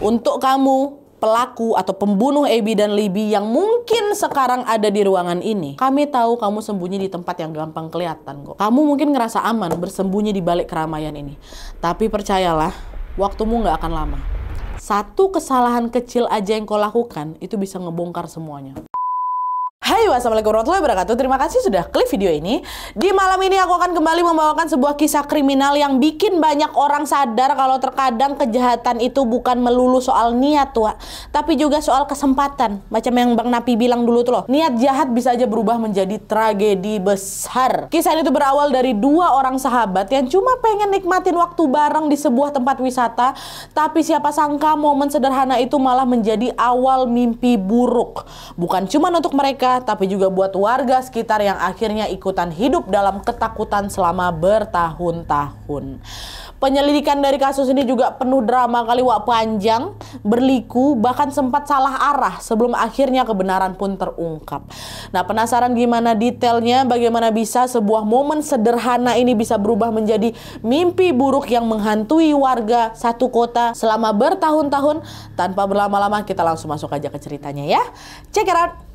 Untuk kamu pelaku atau pembunuh Abby dan Libby yang mungkin sekarang ada di ruangan ini, kami tahu kamu sembunyi di tempat yang gampang kelihatan kok. Kamu mungkin ngerasa aman bersembunyi di balik keramaian ini. Tapi percayalah, waktumu nggak akan lama. Satu kesalahan kecil aja yang kau lakukan, itu bisa ngebongkar semuanya. Hai, wassalamualaikum warahmatullahi wabarakatuh. Terima kasih sudah klik video ini. Di malam ini aku akan kembali membawakan sebuah kisah kriminal yang bikin banyak orang sadar kalau terkadang kejahatan itu bukan melulu soal niat tuh, tapi juga soal kesempatan. Macam yang Bang Napi bilang dulu tuh loh, niat jahat bisa aja berubah menjadi tragedi besar. Kisah ini tuh berawal dari dua orang sahabat yang cuma pengen nikmatin waktu bareng di sebuah tempat wisata, tapi siapa sangka momen sederhana itu malah menjadi awal mimpi buruk. Bukan cuma untuk mereka, tapi juga buat warga sekitar yang akhirnya ikutan hidup dalam ketakutan selama bertahun-tahun. Penyelidikan dari kasus ini juga penuh drama kali, wak, panjang, berliku, bahkan sempat salah arah sebelum akhirnya kebenaran pun terungkap. Nah, penasaran gimana detailnya, bagaimana bisa sebuah momen sederhana ini bisa berubah menjadi mimpi buruk yang menghantui warga satu kota selama bertahun-tahun? Tanpa berlama-lama, kita langsung masuk aja ke ceritanya ya. Check it out!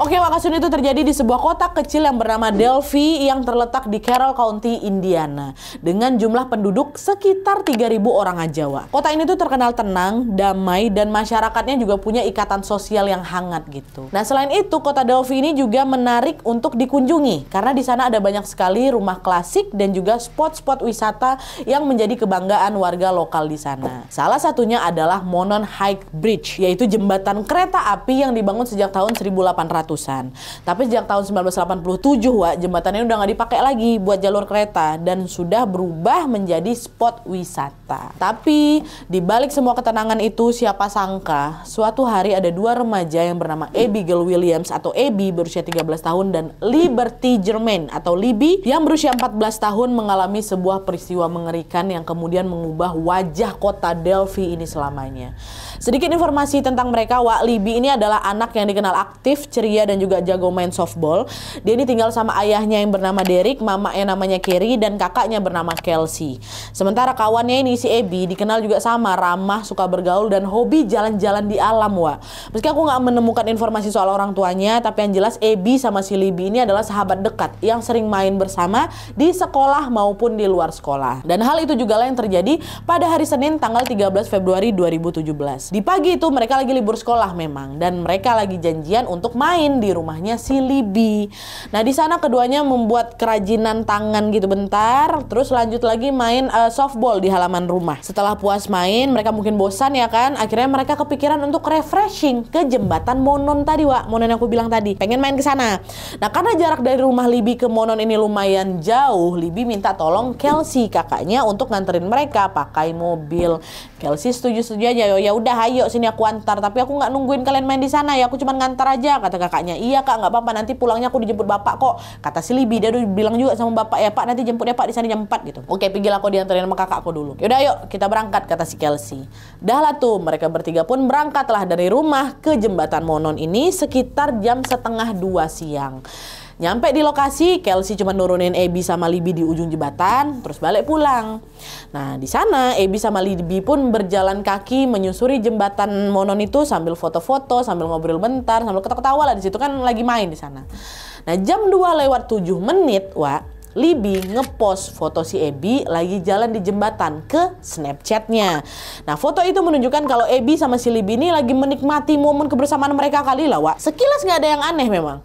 Oke, kasus ini tuh terjadi di sebuah kota kecil yang bernama Delphi yang terletak di Carroll County, Indiana, dengan jumlah penduduk sekitar 3.000 orang aja, Wak. Kota ini tuh terkenal tenang, damai, dan masyarakatnya juga punya ikatan sosial yang hangat gitu. Nah, selain itu, kota Delphi ini juga menarik untuk dikunjungi karena di sana ada banyak sekali rumah klasik dan juga spot-spot wisata yang menjadi kebanggaan warga lokal di sana. Salah satunya adalah Monon High Bridge, yaitu jembatan kereta api yang dibangun sejak tahun 1800-an. Tapi sejak tahun 1987, Wak, jembatan ini udah nggak dipakai lagi buat jalur kereta dan sudah berubah menjadi spot wisata. Tapi di balik semua ketenangan itu, siapa sangka suatu hari ada dua remaja yang bernama Abigail Williams atau Abby berusia 13 tahun dan Liberty Germain atau Libby yang berusia 14 tahun mengalami sebuah peristiwa mengerikan yang kemudian mengubah wajah kota Delphi ini selamanya. Sedikit informasi tentang mereka, Wak. Libby ini adalah anak yang dikenal aktif, ceria, dan juga jago main softball. Dia ini tinggal sama ayahnya yang bernama Derek, mamanya namanya Carrie, dan kakaknya bernama Kelsey. Sementara kawannya ini si Abby dikenal juga sama, ramah, suka bergaul, dan hobi jalan-jalan di alam, Wak. Meski aku nggak menemukan informasi soal orang tuanya, tapi yang jelas Abby sama si Libby ini adalah sahabat dekat yang sering main bersama di sekolah maupun di luar sekolah. Dan hal itu juga lah yang terjadi pada hari Senin tanggal 13 Februari 2017. Di pagi itu mereka lagi libur sekolah memang, dan mereka lagi janjian untuk main di rumahnya si Libby. Nah, di sana keduanya membuat kerajinan tangan gitu bentar, terus lanjut lagi main softball di halaman rumah. Setelah puas main, mereka mungkin bosan ya kan, akhirnya mereka kepikiran untuk refreshing ke jembatan Monon tadi, Wak. Monon yang aku bilang tadi, pengen main ke sana. Nah, karena jarak dari rumah Libby ke Monon ini lumayan jauh, Libby minta tolong Kelsey, kakaknya, untuk nganterin mereka pakai mobil. Kelsey setuju-setuju aja, ya udah ayo sini aku antar, tapi aku nggak nungguin kalian main di sana ya, aku cuma ngantar aja, kata kakaknya. Iya kak, nggak apa-apa, nanti pulangnya aku dijemput bapak kok, kata si Libby. Dia udah bilang juga sama bapak, ya pak nanti jemputnya pak di sana jam 4 gitu. Oke, pergilah aku diantarin sama kakakku dulu. Yaudah yuk kita berangkat, kata si Kelsey. Dah lah tuh, mereka bertiga pun berangkatlah dari rumah ke jembatan Monon ini sekitar jam 1:30 siang. Nyampe di lokasi, Kelsey cuma nurunin Abby sama Libby di ujung jembatan, terus balik pulang. Nah, di sana Abby sama Libby pun berjalan kaki menyusuri jembatan Monon itu sambil foto-foto, sambil ngobrol bentar, sambil ketawa-ketawa lah, di situ kan lagi main di sana. Nah, jam 2:07, Wak, Libby ngepost foto si Abby lagi jalan di jembatan ke Snapchatnya. Nah, foto itu menunjukkan kalau Abby sama si Libby ini lagi menikmati momen kebersamaan mereka kali lah, Wak. Sekilas nggak ada yang aneh memang.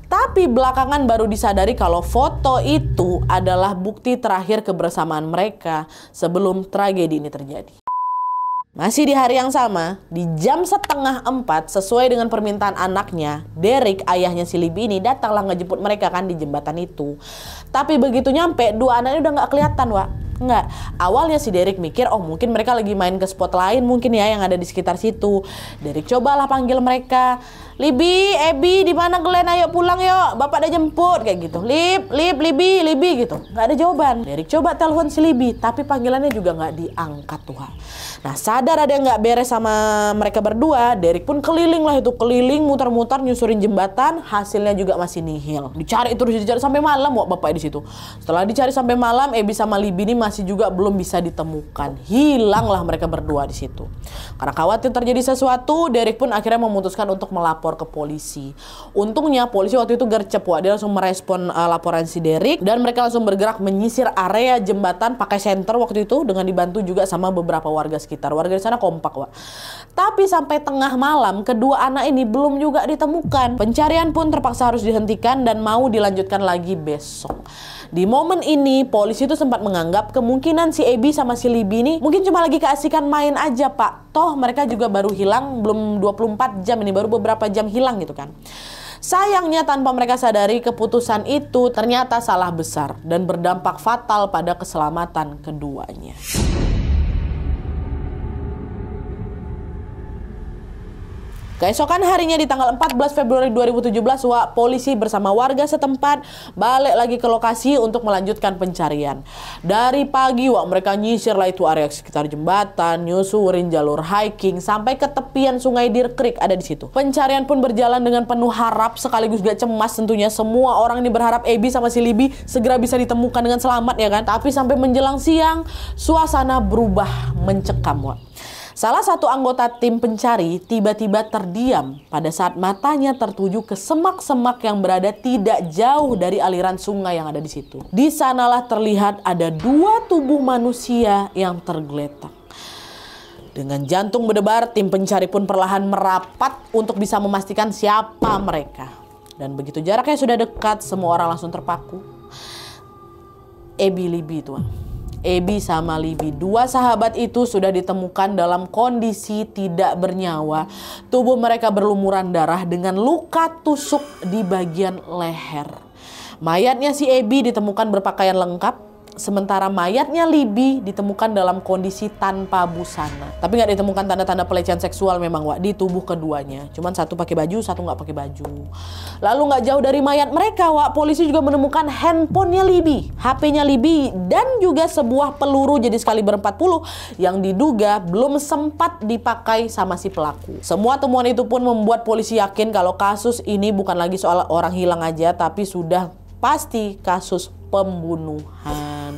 Tapi belakangan baru disadari kalau foto itu adalah bukti terakhir kebersamaan mereka sebelum tragedi ini terjadi. Masih di hari yang sama, di jam 3:30 sesuai dengan permintaan anaknya, Derek, ayahnya si Libby ini, datanglah ngejemput mereka kan di jembatan itu. Tapi begitu nyampe, dua anaknya udah nggak kelihatan, Wak. Nggak. Awalnya si Derek mikir, oh mungkin mereka lagi main ke spot lain mungkin ya yang ada di sekitar situ. Derek cobalah panggil mereka. Libi, Ebi, di mana kalian? Ayo pulang yuk, bapak udah jemput, kayak gitu. Libi gitu. Nggak ada jawaban. Derek coba telepon si Libi, tapi panggilannya juga nggak diangkat tuh. Nah, sadar ada yang nggak beres sama mereka berdua, Derek pun keliling muter-muter nyusurin jembatan, hasilnya juga masih nihil. Dicari sampai malam bapak di situ. Setelah dicari sampai malam, Ebi sama Libi ini masih juga belum bisa ditemukan. Hilanglah mereka berdua di situ. Karena khawatir terjadi sesuatu, Derek pun akhirnya memutuskan untuk melapor ke polisi. Untungnya polisi waktu itu gercep, dia langsung merespon laporan si Derek dan mereka langsung bergerak menyisir area jembatan pakai senter waktu itu dengan dibantu juga sama beberapa warga sekitar. Warga di sana kompak, Tapi sampai tengah malam kedua anak ini belum juga ditemukan. Pencarian pun terpaksa harus dihentikan dan mau dilanjutkan lagi besok. Di momen ini polisi itu sempat menganggap kemungkinan si Ebi sama si Libi ini mungkin cuma lagi keasikan main aja, Pak. Toh mereka juga baru hilang belum 24 jam ini, baru beberapa jam hilang gitu kan. Sayangnya tanpa mereka sadari keputusan itu ternyata salah besar dan berdampak fatal pada keselamatan keduanya. Keesokan harinya di tanggal 14 Februari 2017, polisi bersama warga setempat balik lagi ke lokasi untuk melanjutkan pencarian. Dari pagi, mereka nyisir lah itu area sekitar jembatan, nyusurin jalur hiking sampai ke tepian sungai Deer Creek ada di situ. Pencarian pun berjalan dengan penuh harap sekaligus gak cemas tentunya. Semua orang ini berharap Ebi sama si Libi segera bisa ditemukan dengan selamat ya kan. Tapi sampai menjelang siang, suasana berubah mencekam, Salah satu anggota tim pencari tiba-tiba terdiam pada saat matanya tertuju ke semak-semak yang berada tidak jauh dari aliran sungai yang ada di situ. Di sanalah terlihat ada dua tubuh manusia yang tergeletak. Dengan jantung berdebar, tim pencari pun perlahan merapat untuk bisa memastikan siapa mereka. Dan begitu jaraknya sudah dekat, semua orang langsung terpaku. Ebi, Libi itu, Ebi sama Libi, dua sahabat itu sudah ditemukan dalam kondisi tidak bernyawa. Tubuh mereka berlumuran darah dengan luka tusuk di bagian leher. Mayatnya si Ebi ditemukan berpakaian lengkap, sementara mayatnya Libi ditemukan dalam kondisi tanpa busana. Tapi nggak ditemukan tanda-tanda pelecehan seksual memang, di tubuh keduanya. Cuman satu pakai baju, satu nggak pakai baju. Lalu nggak jauh dari mayat mereka, polisi juga menemukan handphonenya Libi, HP-nya Libi, dan juga sebuah peluru jenis kaliber 40 yang diduga belum sempat dipakai sama si pelaku. Semua temuan itu pun membuat polisi yakin kalau kasus ini bukan lagi soal orang hilang aja, tapi sudah pasti kasus pembunuhan.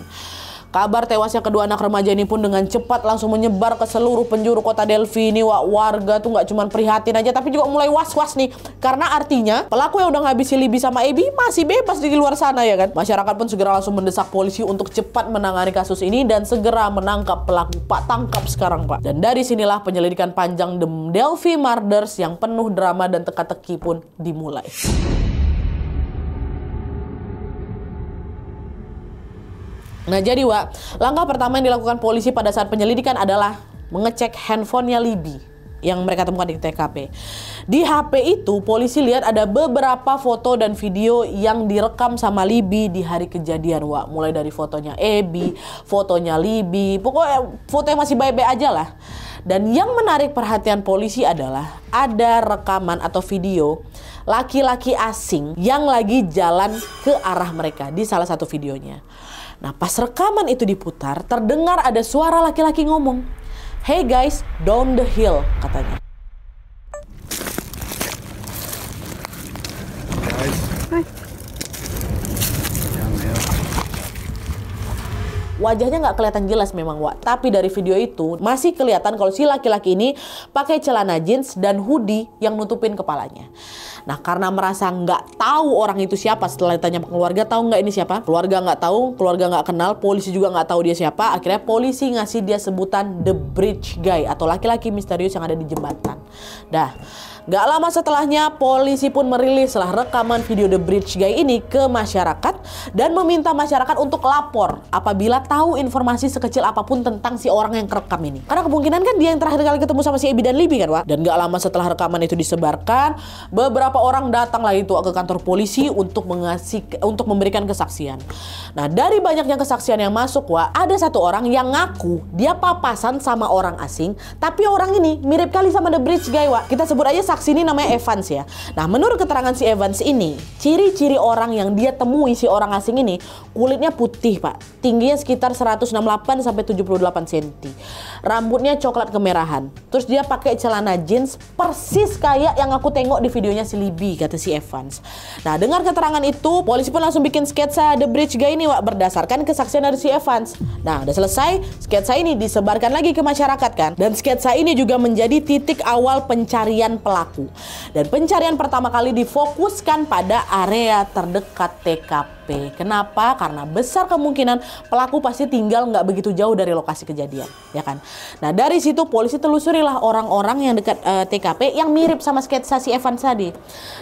Kabar tewasnya kedua anak remaja ini pun dengan cepat langsung menyebar ke seluruh penjuru kota Delphi ini, warga tuh nggak cuma prihatin aja tapi juga mulai was-was nih, karena artinya pelaku yang udah ngabisi Libi sama Ebi masih bebas di luar sana ya kan. Masyarakat pun segera langsung mendesak polisi untuk cepat menangani kasus ini dan segera menangkap pelaku. Pak, tangkap sekarang Pak. Dan dari sinilah penyelidikan panjang The Delphi Murders yang penuh drama dan teka-teki pun dimulai. Nah jadi langkah pertama yang dilakukan polisi pada saat penyelidikan adalah mengecek handphonenya Libi yang mereka temukan di TKP. Di HP itu polisi lihat ada beberapa foto dan video yang direkam sama Libi di hari kejadian, mulai dari fotonya Ebi, fotonya Libi, pokoknya foto yang masih baik-baik aja lah. Dan yang menarik perhatian polisi adalah ada rekaman atau video laki-laki asing yang lagi jalan ke arah mereka di salah satu videonya. Nah, pas rekaman itu diputar, terdengar ada suara laki-laki ngomong, "Hey guys, down the hill," katanya. Wajahnya nggak kelihatan jelas memang, tapi dari video itu masih kelihatan kalau si laki-laki ini pakai celana jeans dan hoodie yang nutupin kepalanya. Nah, karena merasa nggak tahu orang itu siapa, setelah ditanya keluarga, tahu nggak ini siapa? Keluarga nggak tahu, keluarga nggak kenal, polisi juga nggak tahu dia siapa. Akhirnya polisi ngasih dia sebutan The Bridge Guy atau laki-laki misterius yang ada di jembatan. Gak lama setelahnya, polisi pun merilis rekaman video The Bridge Guy ini ke masyarakat dan meminta masyarakat untuk lapor apabila tahu informasi sekecil apapun tentang si orang yang kerekam ini. Karena kemungkinan kan dia yang terakhir kali ketemu sama si Ebi dan Libi kan, Dan gak lama setelah rekaman itu disebarkan, beberapa beberapa orang datanglah itu ke kantor polisi untuk memberikan kesaksian. Nah, dari banyaknya kesaksian yang masuk, Wak, ada satu orang yang ngaku dia papasan sama orang asing, tapi orang ini mirip kali sama The Bridge Guy, Wak. Kita sebut aja saksi ini namanya Evans ya. Nah, menurut keterangan si Evans ini, ciri-ciri orang yang dia temui si orang asing ini, kulitnya putih, Pak. Tingginya sekitar 168 sampai 78 cm. Rambutnya coklat kemerahan. Terus dia pakai celana jeans persis kayak yang aku tengok di videonya si Libby, kata si Evans. Nah, dengar keterangan itu, polisi pun langsung bikin sketsa The Bridge Guy ini, Wak, berdasarkan kesaksian dari si Evans. Nah, udah selesai, sketsa ini disebarkan lagi ke masyarakat kan. Dan sketsa ini juga menjadi titik awal pencarian pelaku. Dan pencarian pertama kali difokuskan pada area terdekat TKP. Kenapa? Karena besar kemungkinan pelaku pasti tinggal nggak begitu jauh dari lokasi kejadian, ya kan? Nah, dari situ polisi telusurilah orang-orang yang dekat TKP yang mirip sama sketsa si Evans tadi.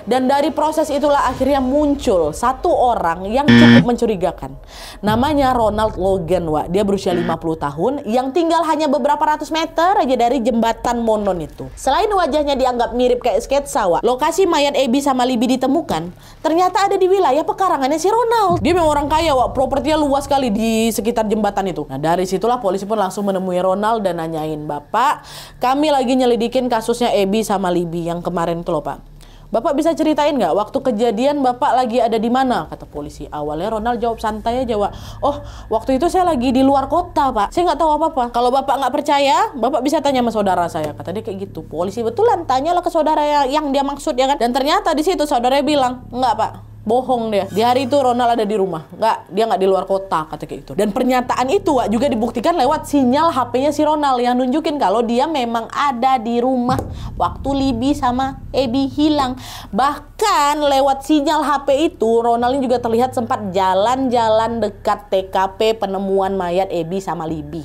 Dan dari proses itulah akhirnya muncul satu orang yang cukup mencurigakan. Namanya Ronald Logan, Wak. Dia berusia 50 tahun yang tinggal hanya beberapa ratus meter aja dari jembatan Monon itu. Selain wajahnya dianggap mirip kayak sketsa, Wak, lokasi mayat Abby sama Libby ditemukan ternyata ada di wilayah pekarangannya si Ronald. Dia memang orang kaya, Wak. Propertinya luas sekali di sekitar jembatan itu. Nah, dari situlah polisi pun langsung menemui Ronald dan nanyain, "Bapak, kami lagi nyelidikin kasusnya Abby sama Libby yang kemarin itu loh, Pak. Bapak bisa ceritain nggak waktu kejadian Bapak lagi ada di mana?" kata polisi. Awalnya Ronald jawab santai aja, Wak. "Oh, waktu itu saya lagi di luar kota, Pak. Saya nggak tahu apa-apa. Kalau Bapak nggak percaya, Bapak bisa tanya sama saudara saya," kata dia kayak gitu. Polisi betulan tanyalah ke saudara yang dia maksud, ya kan. Dan ternyata di situ saudaranya bilang, "Nggak, Pak. Bohong dia. Di hari itu Ronald ada di rumah. Dia nggak di luar kota," kata kayak gitu. Dan pernyataan itu, Wak, juga dibuktikan lewat sinyal HP-nya si Ronald yang nunjukin kalau dia memang ada di rumah waktu Libby sama Abby hilang. Bahkan lewat sinyal HP itu, Ronald juga terlihat sempat jalan-jalan dekat TKP penemuan mayat Abby sama Libby.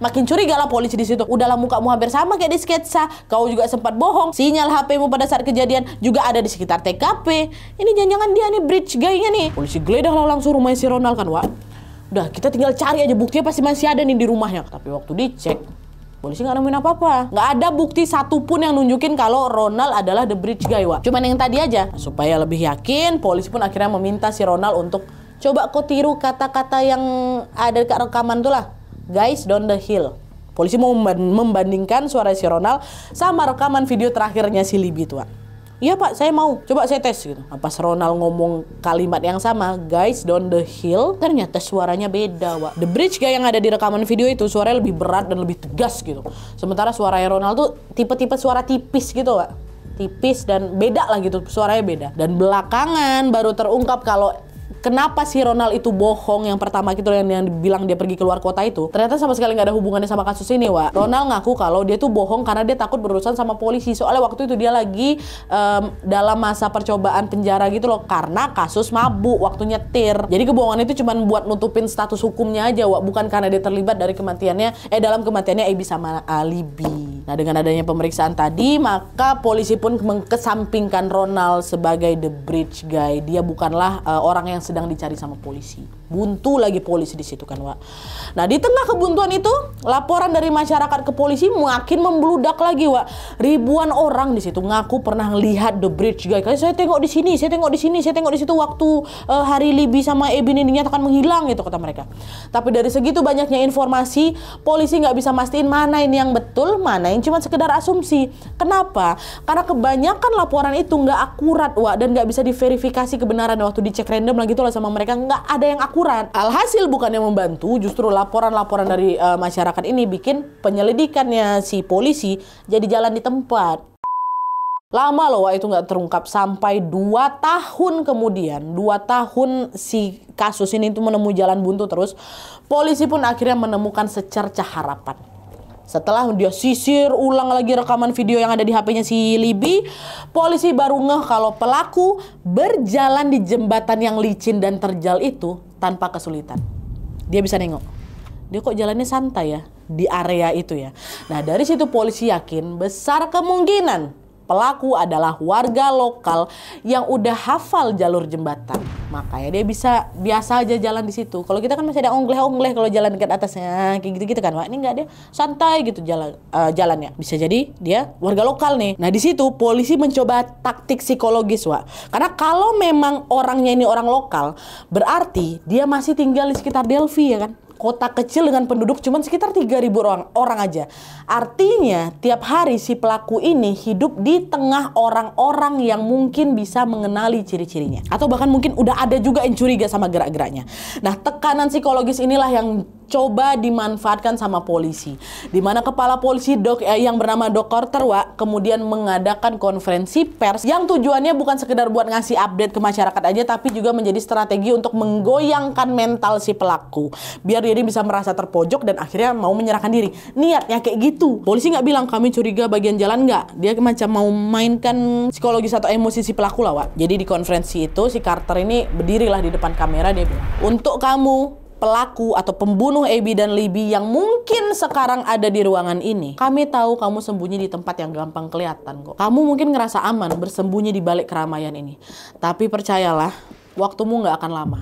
Makin curiga lah polisi di situ. Udahlah, mukamu hampir sama kayak di sketsa. Kau juga sempat bohong. Sinyal HP-mu pada saat kejadian juga ada di sekitar TKP. Ini jangan-jangan dia nih Bridge Guy-nya nih. Polisi geledah lah langsung rumah si Ronald kan, Wak. Udah, kita tinggal cari aja buktinya, pasti masih ada nih di rumahnya. Tapi waktu dicek, polisi nggak nemuin apa-apa. Nggak ada bukti satupun yang nunjukin kalau Ronald adalah The Bridge Guy, Wak. Cuman yang tadi aja. Supaya lebih yakin, polisi pun akhirnya meminta si Ronald untuk coba kau tiru kata-kata yang ada di rekaman tuh lah. "Guys down the hill." Polisi mau membandingkan suara si Ronald sama rekaman video terakhirnya si Libby tuh, Wak. "Iya, Pak, saya mau. Coba saya tes," gitu. Pas Ronald ngomong kalimat yang sama, "Guys down the hill," ternyata suaranya beda, Wak. The Bridge Guy yang ada di rekaman video itu suaranya lebih berat dan lebih tegas gitu. Sementara suaranya Ronald tuh tipe-tipe suara tipis gitu, Wak. Tipis dan beda lah gitu, suaranya beda. Dan belakangan baru terungkap kalau kenapa si Ronald itu bohong yang pertama gitu, yang bilang dia pergi keluar kota itu. Ternyata sama sekali nggak ada hubungannya sama kasus ini, Wak. Ronald ngaku kalau dia tuh bohong karena dia takut berurusan sama polisi. Soalnya waktu itu dia lagi dalam masa percobaan penjara gitu loh, karena kasus mabuk waktu nyetir. Jadi kebohongan itu cuma buat nutupin status hukumnya aja, Wak. Bukan karena dia terlibat dalam kematiannya Abby sama Libby. Nah, dengan adanya pemeriksaan tadi, maka polisi pun mengesampingkan Ronald sebagai The Bridge Guy. Dia bukanlah orang yang sedang dicari sama polisi. Buntu lagi polisi di situ kan, Wak. Nah, di tengah kebuntuan itu, laporan dari masyarakat ke polisi makin membludak lagi, Wak. Ribuan orang di situ ngaku pernah lihat The Bridge Guy. Kayak saya tengok di sini, saya tengok di sini, saya tengok di situ waktu hari Libby sama Abby ini dinyatakan menghilang gitu, kata mereka. Tapi dari segitu banyaknya informasi, polisi nggak bisa mastiin mana ini yang betul, mana yang cuma sekedar asumsi. Kenapa? Karena kebanyakan laporan itu nggak akurat, Wak, dan nggak bisa diverifikasi kebenaran. Waktu dicek random lagi tuh lah sama mereka, nggak ada yang akurat. Alhasil bukannya membantu, justru laporan-laporan dari masyarakat ini bikin penyelidikannya si polisi jadi jalan di tempat. Lama loh, Wak, itu nggak terungkap sampai 2 tahun kemudian. 2 tahun si kasus ini tuh menemui jalan buntu terus. Polisi pun akhirnya menemukan secercah harapan. Setelah dia sisir ulang lagi rekaman video yang ada di HP-nya si Libby, polisi baru ngeh kalau pelaku berjalan di jembatan yang licin dan terjal itu tanpa kesulitan. Dia bisa nengok, dia kok jalannya santai ya di area itu ya. Nah, dari situ polisi yakin besar kemungkinan pelaku adalah warga lokal yang udah hafal jalur jembatan. Makanya dia bisa biasa aja jalan di situ. Kalau kita kan masih ada ongleh-ongleh kalau jalan dekat atasnya kayak gitu-gitu kan. Wah, ini enggak, dia santai gitu jalannya. Bisa jadi dia warga lokal nih. Nah, di situ polisi mencoba taktik psikologis, Wak. Karena kalau memang orangnya ini orang lokal, berarti dia masih tinggal di sekitar Delphi ya kan. Kota kecil dengan penduduk cuma sekitar 3.000 orang aja. Artinya tiap hari si pelaku ini hidup di tengah orang-orang yang mungkin bisa mengenali ciri-cirinya. Atau bahkan mungkin udah ada juga yang curiga sama gerak-geraknya. Nah, tekanan psikologis inilah yang coba dimanfaatkan sama polisi. Di mana kepala polisi yang bernama Dok Carter, Wak, kemudian mengadakan konferensi pers yang tujuannya bukan sekedar buat ngasih update ke masyarakat aja, tapi juga menjadi strategi untuk menggoyangkan mental si pelaku. Biar dia bisa merasa terpojok dan akhirnya mau menyerahkan diri. Niatnya kayak gitu. Polisi nggak bilang kami curiga bagian jalan nggak. Dia macam mau mainkan psikologis atau emosi si pelaku lah, Wak. Jadi di konferensi itu si Carter ini berdirilah di depan kamera, dia bilang, untuk kamu pelaku atau pembunuh Abby dan Libby yang mungkin sekarang ada di ruangan ini, kami tahu kamu sembunyi di tempat yang gampang kelihatan kok. Kamu mungkin ngerasa aman bersembunyi di balik keramaian ini. Tapi percayalah, waktumu nggak akan lama.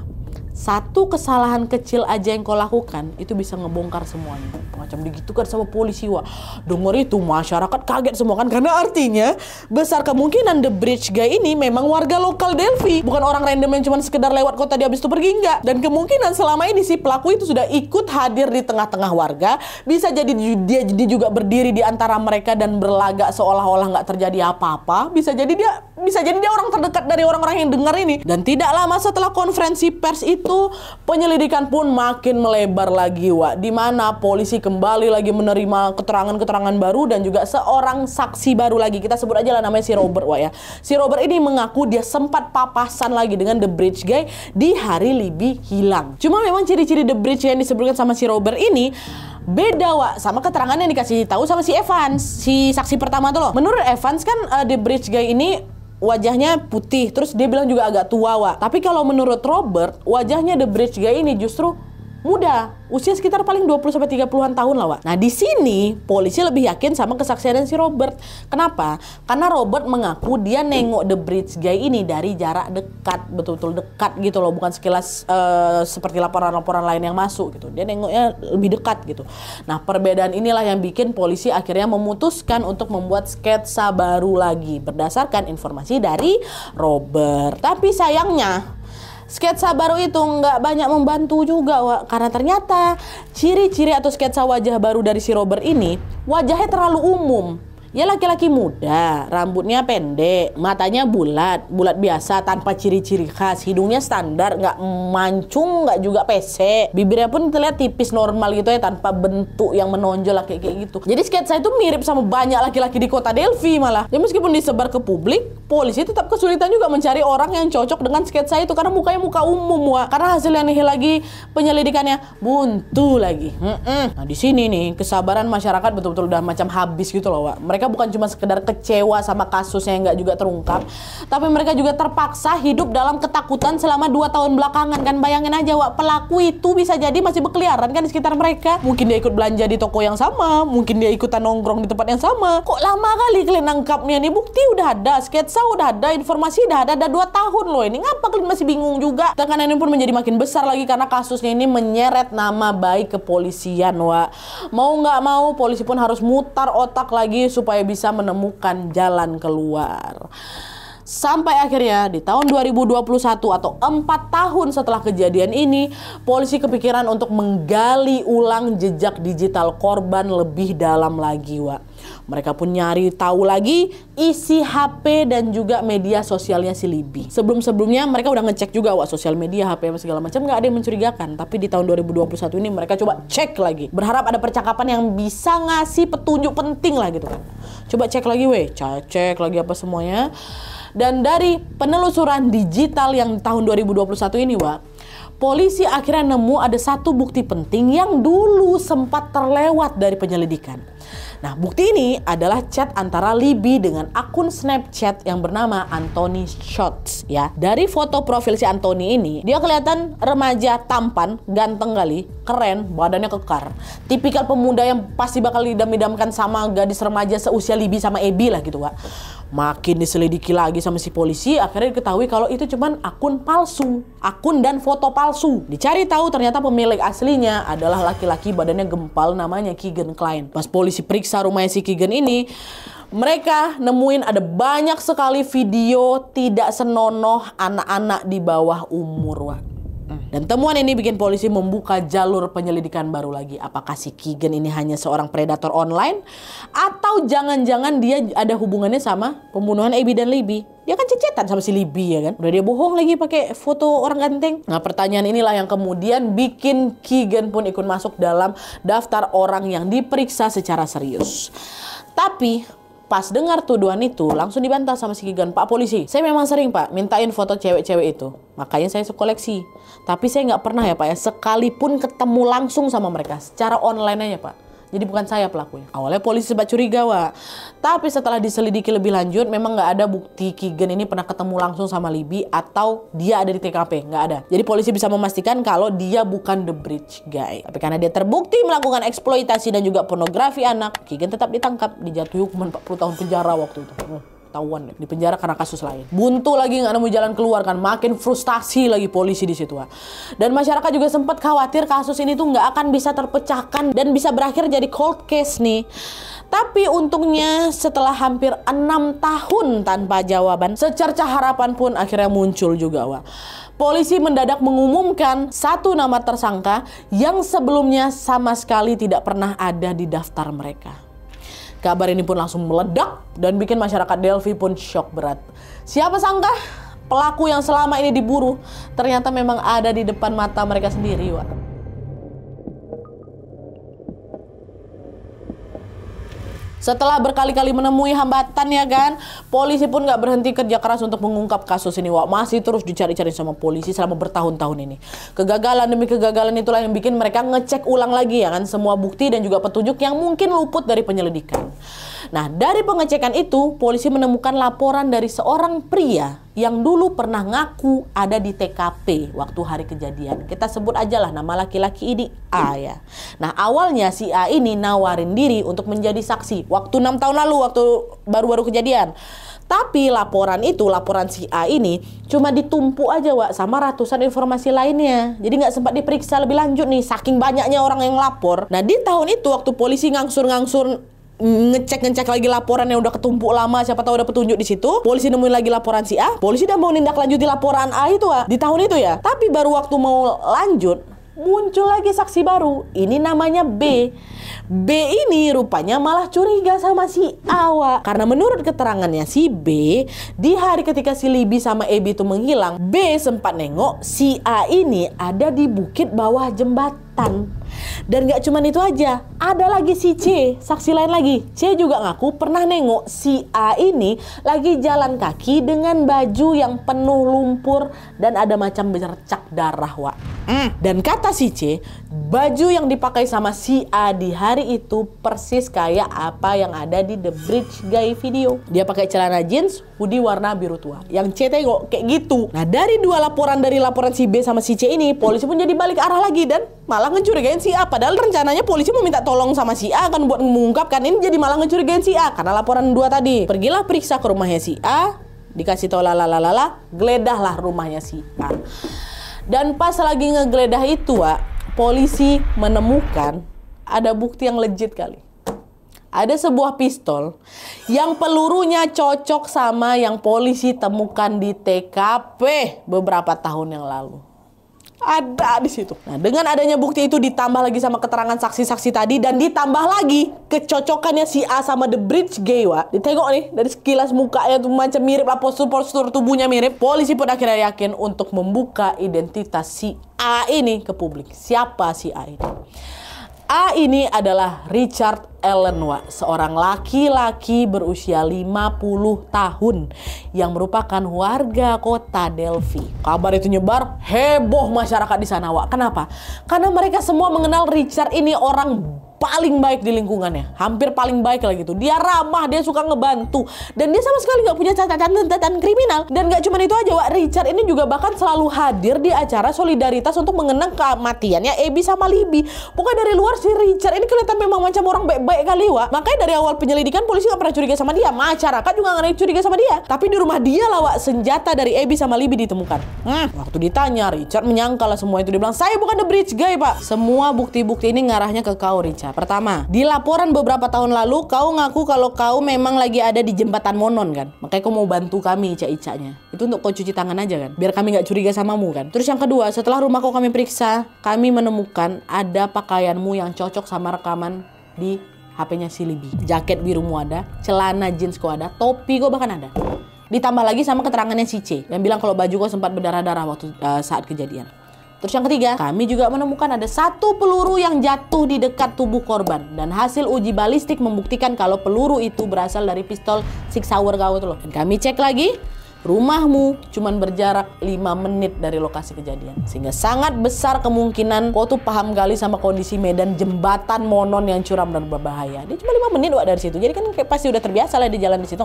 Satu kesalahan kecil aja yang kau lakukan itu bisa ngebongkar semuanya. Macam digitukan sama polisi, Wak. Dengar itu masyarakat kaget semua kan, karena artinya besar kemungkinan The Bridge Guy ini memang warga lokal Delphi, bukan orang random yang cuma sekedar lewat kota dia habis itu pergi, enggak. Dan kemungkinan selama ini si pelaku itu sudah ikut hadir di tengah-tengah warga. Bisa jadi dia juga berdiri di antara mereka dan berlagak seolah-olah nggak terjadi apa-apa. Bisa jadi dia orang terdekat dari orang-orang yang dengar ini. Dan tidak lama setelah konferensi pers itu, penyelidikan pun makin melebar lagi, Wak. Di mana polisi kembali lagi menerima keterangan-keterangan baru dan juga seorang saksi baru lagi. Kita sebut aja lah namanya si Robert, Wak ya. Si Robert ini mengaku dia sempat papasan lagi dengan The Bridge Guy di hari Libby hilang. Cuma memang ciri-ciri The Bridge yang disebutkan sama si Robert ini beda, Wak, sama keterangan yang dikasih tahu sama si Evans, si saksi pertama tuh loh. Menurut Evans kan The Bridge Guy ini wajahnya putih, terus dia bilang juga agak tua, Wak. Tapi kalau menurut Robert, wajahnya The Bridge Guy ini justru muda, usia sekitar paling 20-30-an tahun lah, Wak. Nah, di sini polisi lebih yakin sama kesaksian si Robert. Kenapa? Karena Robert mengaku dia nengok The Bridge Guy ini dari jarak dekat, betul-betul dekat gitu loh, bukan sekilas seperti laporan-laporan lain yang masuk gitu. Dia nengoknya lebih dekat gitu. Nah, perbedaan inilah yang bikin polisi akhirnya memutuskan untuk membuat sketsa baru lagi berdasarkan informasi dari Robert. Tapi sayangnya sketsa baru itu nggak banyak membantu juga, Wak. Karena ternyata ciri-ciri atau sketsa wajah baru dari si Robert ini, wajahnya terlalu umum. Ya laki-laki muda, rambutnya pendek, matanya bulat biasa tanpa ciri-ciri khas, hidungnya standar, nggak mancung, nggak juga pesek, bibirnya pun terlihat tipis normal gitu ya, tanpa bentuk yang menonjol kayak gitu. Jadi sketsa itu mirip sama banyak laki-laki di kota Delphi malah. Ya meskipun disebar ke publik, polisi tetap kesulitan juga mencari orang yang cocok dengan sketsa itu karena mukanya muka umum, Wak. Karena hasilnya nih lagi penyelidikannya buntu lagi. Nah di sini nih kesabaran masyarakat betul-betul udah macam habis gitu loh, Wak. Mereka bukan cuma sekedar kecewa sama kasusnya yang nggak juga terungkap, tapi mereka juga terpaksa hidup dalam ketakutan selama 2 tahun belakangan kan. Bayangin aja, Wak, pelaku itu bisa jadi masih berkeliaran kan di sekitar mereka. Mungkin dia ikut belanja di toko yang sama, mungkin dia ikutan nongkrong di tempat yang sama. Kok lama kali kalian nangkapnya nih? Bukti udah ada, sketsa udah ada, informasi udah ada 2 tahun loh ini. Ngapa kalian masih bingung juga? Tekanan ini pun menjadi makin besar lagi karena kasusnya ini menyeret nama baik kepolisian, Wak. Mau nggak mau polisi pun harus mutar otak lagi supaya bisa menemukan jalan keluar. Sampai akhirnya di tahun 2021 atau 4 tahun setelah kejadian ini, polisi kepikiran untuk menggali ulang jejak digital korban lebih dalam lagi, Wak. Mereka pun nyari tahu lagi isi HP dan juga media sosialnya si Libby. Sebelum-sebelumnya mereka udah ngecek juga, Wak, sosial media, HP segala macam, nggak ada yang mencurigakan. Tapi di tahun 2021 ini mereka coba cek lagi. Berharap ada percakapan yang bisa ngasih petunjuk penting lah gitu kan. Coba cek lagi, cek lagi apa semuanya. Dan dari penelusuran digital yang tahun 2021 ini, Wak, polisi akhirnya nemu ada satu bukti penting yang dulu sempat terlewat dari penyelidikan. Nah, bukti ini adalah chat antara Libby dengan akun Snapchat yang bernama Anthony Shots ya. Dari foto profil si Anthony ini, dia kelihatan remaja tampan, ganteng kali, keren, badannya kekar. Tipikal pemuda yang pasti bakal idam-idamkan sama gadis remaja seusia Libby sama Abby lah gitu, Wak. Makin diselidiki lagi sama si polisi, akhirnya diketahui kalau itu cuman akun palsu. Akun dan foto palsu. Dicari tahu ternyata pemilik aslinya adalah laki-laki badannya gempal namanya Keegan Klein. Pas polisi periksa rumahnya si Keegan ini, mereka nemuin ada banyak sekali video tidak senonoh anak-anak di bawah umur, Wak. Dan temuan ini bikin polisi membuka jalur penyelidikan baru lagi. Apakah si Keegan ini hanya seorang predator online? Atau jangan-jangan dia ada hubungannya sama pembunuhan Abby dan Libby? Dia kan cecetan sama si Libby ya kan? Udah dia bohong lagi pakai foto orang ganteng. Nah, pertanyaan inilah yang kemudian bikin Keegan pun ikut masuk dalam daftar orang yang diperiksa secara serius. Tapi pas dengar tuduhan itu, langsung dibantah sama si Keegan. Pak polisi, saya memang sering pak mintain foto cewek-cewek itu. Makanya saya koleksi. Tapi saya nggak pernah ya pak ya, sekalipun ketemu langsung sama mereka. Secara online aja pak. Jadi bukan saya pelakunya. Awalnya polisi sempat curiga, Wak. Tapi setelah diselidiki lebih lanjut, memang nggak ada bukti Keegan ini pernah ketemu langsung sama Libby atau dia ada di TKP. Nggak ada. Jadi polisi bisa memastikan kalau dia bukan the bridge guy. Tapi karena dia terbukti melakukan eksploitasi dan juga pornografi anak, Keegan tetap ditangkap, dijatuhi hukuman 40 tahun penjara waktu itu. Ketahuan di penjara karena kasus lain. Buntu lagi nggak nemu jalan keluar kan, makin frustasi lagi polisi di situ. Dan masyarakat juga sempat khawatir kasus ini tuh nggak akan bisa terpecahkan dan bisa berakhir jadi cold case nih. Tapi untungnya setelah hampir 6 tahun tanpa jawaban, secercah harapan pun akhirnya muncul juga, Wak. Polisi mendadak mengumumkan satu nama tersangka yang sebelumnya sama sekali tidak pernah ada di daftar mereka. Kabar ini pun langsung meledak dan bikin masyarakat Delphi pun shock berat. Siapa sangka pelaku yang selama ini diburu ternyata memang ada di depan mata mereka sendiri, Wak. Setelah berkali-kali menemui hambatan ya kan, polisi pun nggak berhenti kerja keras untuk mengungkap kasus ini, Wak. Masih terus dicari-cari sama polisi selama bertahun-tahun ini. Kegagalan demi kegagalan itulah yang bikin mereka ngecek ulang lagi ya kan, semua bukti dan juga petunjuk yang mungkin luput dari penyelidikan. Nah, dari pengecekan itu, polisi menemukan laporan dari seorang pria yang dulu pernah ngaku ada di TKP waktu hari kejadian. Kita sebut aja lah nama laki-laki ini A ya. Nah, awalnya si A ini nawarin diri untuk menjadi saksi waktu 6 tahun lalu, waktu baru-baru kejadian. Tapi laporan si A ini cuma ditumpuk aja, Wak, sama ratusan informasi lainnya. Jadi nggak sempat diperiksa lebih lanjut nih, saking banyaknya orang yang lapor. Nah, di tahun itu waktu polisi ngangsur-ngangsur ngecek lagi laporan yang udah ketumpuk lama, siapa tahu ada petunjuk di situ. Polisi nemuin lagi laporan si A. Polisi udah mau nindaklanjuti laporan A itu, Wak, di tahun itu ya. Tapi baru waktu mau lanjut, muncul lagi saksi baru. Ini namanya B. B ini rupanya malah curiga sama si A, Wak. Karena menurut keterangannya si B, di hari ketika si Libby sama Abby itu menghilang, B sempat nengok si A ini ada di bukit bawah jembatan. Dan gak cuman itu aja, ada lagi si C, saksi lain lagi. C juga ngaku pernah nengok si A ini lagi jalan kaki dengan baju yang penuh lumpur dan ada macam bercak darah, Wak. Dan kata si C, baju yang dipakai sama si A di hari itu persis kayak apa yang ada di The Bridge Guy video. Dia pakai celana jeans, hoodie warna biru tua. Yang C tengok kayak gitu. Nah, dari laporan si B sama si C ini, polisi pun jadi balik arah lagi dan malah ngecurigain si A. Padahal rencananya polisi mau minta tolong sama si A kan buat mengungkapkan, ini jadi malah ngecurigain si A karena laporan 2 tadi. Pergilah periksa ke rumahnya si A, dikasih tau geledahlah rumahnya si A. Dan pas lagi ngegeledah itu, Wak, polisi menemukan ada bukti yang legit kali. Ada sebuah pistol yang pelurunya cocok sama yang polisi temukan di TKP beberapa tahun yang lalu. Ada di situ. Nah, dengan adanya bukti itu ditambah lagi sama keterangan saksi-saksi tadi dan ditambah lagi kecocokannya si A sama The Bridge Guy, Wak. Ditengok nih dari sekilas mukanya tuh macam mirip lah, postur tubuhnya mirip. Polisi pun akhirnya yakin untuk membuka identitas si A ini ke publik. Siapa si A ini? A ini adalah Richard Allen, Wak, seorang laki-laki berusia 50 tahun yang merupakan warga kota Delphi. Kabar itu nyebar, heboh masyarakat di sana, Wak. Kenapa? Karena mereka semua mengenal Richard ini orang paling baik di lingkungannya, hampir paling baik lah gitu. Dia ramah, dia suka ngebantu, dan dia sama sekali nggak punya catatan kriminal. Dan nggak cuma itu aja, Wak, Richard ini juga bahkan selalu hadir di acara solidaritas untuk mengenang kematiannya Abby sama Libby. Pokoknya dari luar si Richard ini kelihatan memang macam orang baik-baik kali, Wak. Makanya dari awal penyelidikan polisi nggak pernah curiga sama dia, masyarakat juga nggak curiga sama dia. Tapi di rumah dia lah, Wak, senjata dari Abby sama Libby ditemukan. Waktu ditanya, Richard menyangkal lah semua itu. Dia bilang, saya bukan the bridge guy, Pak. Semua bukti-bukti ini ngarahnya ke kau, Richard. Pertama, di laporan beberapa tahun lalu, kau ngaku kalau kau memang lagi ada di jembatan Monon kan. Makanya kau mau bantu kami ica-icanya. Itu untuk kau cuci tangan aja kan, biar kami nggak curiga samamu kan. Terus yang kedua, setelah rumah kau kami periksa, kami menemukan ada pakaianmu yang cocok sama rekaman di HP-nya si Libby. Jaket birumu ada, celana jeans kau ada, topi kau bahkan ada. Ditambah lagi sama keterangannya si C yang bilang kalau baju kau sempat berdarah-darah waktu saat kejadian. Terus yang ketiga, kami juga menemukan ada satu peluru yang jatuh di dekat tubuh korban. Dan hasil uji balistik membuktikan kalau peluru itu berasal dari pistol Sig Sauer kau itu loh. Dan kami cek lagi, rumahmu cuman berjarak 5 menit dari lokasi kejadian. Sehingga sangat besar kemungkinan kau tuh paham kali sama kondisi medan jembatan Monon yang curam dan berbahaya. Dia cuma 5 menit, Wak, dari situ. Jadi kan pasti udah terbiasa lah di jalan di situ.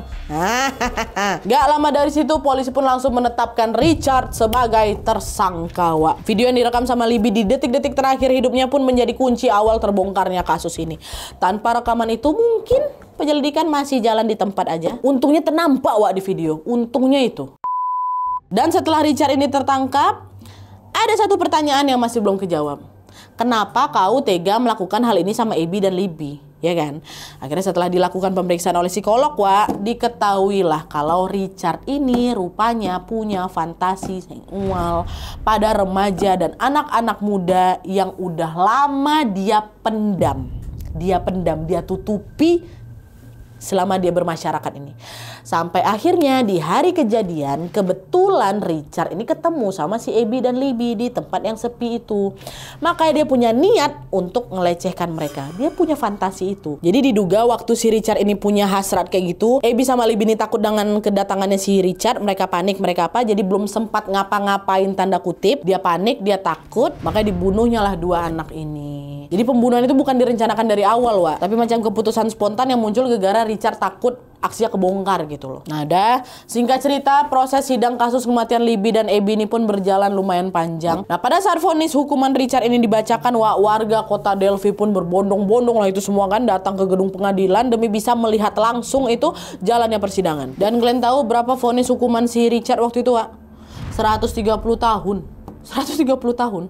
Gak lama dari situ polisi pun langsung menetapkan Richard sebagai tersangka, Wak. Video yang direkam sama Libby di detik-detik terakhir hidupnya pun menjadi kunci awal terbongkarnya kasus ini. Tanpa rekaman itu mungkin penyelidikan masih jalan di tempat aja. Untungnya ternampak, Wak, di video. Untungnya itu. Dan setelah Richard ini tertangkap, ada satu pertanyaan yang masih belum kejawab. Kenapa kau tega melakukan hal ini sama Abby dan Libby? Ya kan? Akhirnya setelah dilakukan pemeriksaan oleh psikolog, Wak, diketahuilah kalau Richard ini rupanya punya fantasi seksual pada remaja dan anak-anak muda yang udah lama dia pendam. Dia tutupi selama dia bermasyarakat ini. Sampai akhirnya di hari kejadian, kebetulan Richard ini ketemu sama si Abby dan Libby di tempat yang sepi itu. Makanya dia punya niat untuk ngelecehkan mereka. Dia punya fantasi itu. Jadi diduga waktu si Richard ini punya hasrat kayak gitu, Abby sama Libby ini takut dengan kedatangannya si Richard. Mereka panik, mereka apa, jadi belum sempat ngapa-ngapain tanda kutip. Dia panik, dia takut, makanya dibunuhnya lah dua anak ini. Jadi pembunuhan itu bukan direncanakan dari awal, Wak, tapi macam keputusan spontan yang muncul gara-gara Richard takut aksinya kebongkar gitu loh. Nah, singkat cerita, proses sidang kasus kematian Libby dan Abby ini pun berjalan lumayan panjang. Nah, pada saat vonis hukuman Richard ini dibacakan, Wak, warga kota Delphi pun berbondong-bondong lah itu semua kan datang ke gedung pengadilan demi bisa melihat langsung itu jalannya persidangan. Dan kalian tahu berapa vonis hukuman si Richard waktu itu, Wak? 130 tahun. 130 tahun.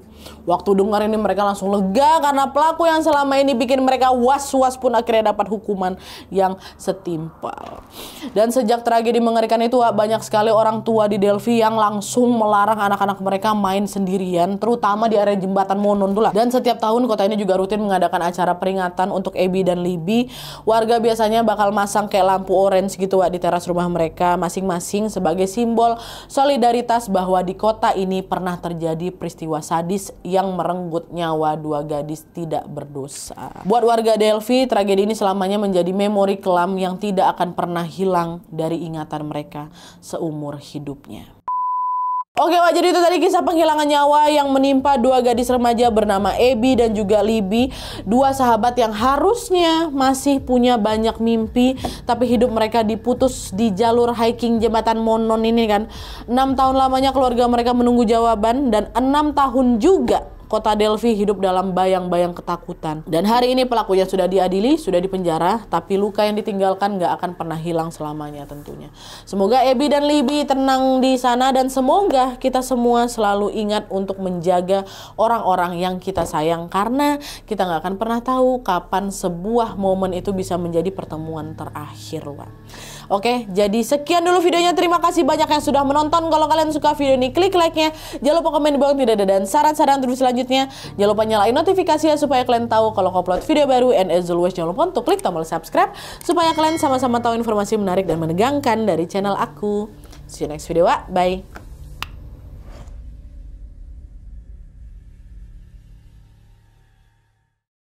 Waktu dengar ini mereka langsung lega karena pelaku yang selama ini bikin mereka was-was pun akhirnya dapat hukuman yang setimpal. Dan sejak tragedi mengerikan itu, banyak sekali orang tua di Delphi yang langsung melarang anak-anak mereka main sendirian, terutama di area jembatan Monon tuh lah. Dan setiap tahun kota ini juga rutin mengadakan acara peringatan untuk Abby dan Libby. Warga biasanya bakal masang kayak lampu orange gitu, Wak, di teras rumah mereka masing-masing sebagai simbol solidaritas bahwa di kota ini pernah terjadi peristiwa sadis yang merenggut nyawa dua gadis tidak berdosa. Buat warga Delphi, tragedi ini selamanya menjadi memori kelam yang tidak akan pernah hilang dari ingatan mereka seumur hidupnya. Oke, Wak, jadi itu tadi kisah penghilangan nyawa yang menimpa dua gadis remaja bernama Abby dan juga Libby. Dua sahabat yang harusnya masih punya banyak mimpi, tapi hidup mereka diputus di jalur hiking jembatan Monon ini kan. 6 tahun lamanya keluarga mereka menunggu jawaban, dan 6 tahun juga kota Delphi hidup dalam bayang-bayang ketakutan. Dan hari ini pelakunya sudah diadili, sudah dipenjara, tapi luka yang ditinggalkan gak akan pernah hilang selamanya tentunya. Semoga Abby dan Libby tenang di sana, dan semoga kita semua selalu ingat untuk menjaga orang-orang yang kita sayang, karena kita gak akan pernah tahu kapan sebuah momen itu bisa menjadi pertemuan terakhir, Wak. Oke, jadi sekian dulu videonya. Terima kasih banyak yang sudah menonton. Kalau kalian suka video ini, klik like-nya. Jangan lupa komen di bawah tidak ada, dan saran-saran video selanjutnya. Jangan lupa nyalain notifikasinya supaya kalian tahu kalau aku upload video baru. And as always, jangan lupa untuk klik tombol subscribe supaya kalian sama-sama tahu informasi menarik dan menegangkan dari channel aku. See you next video, Wak. Bye.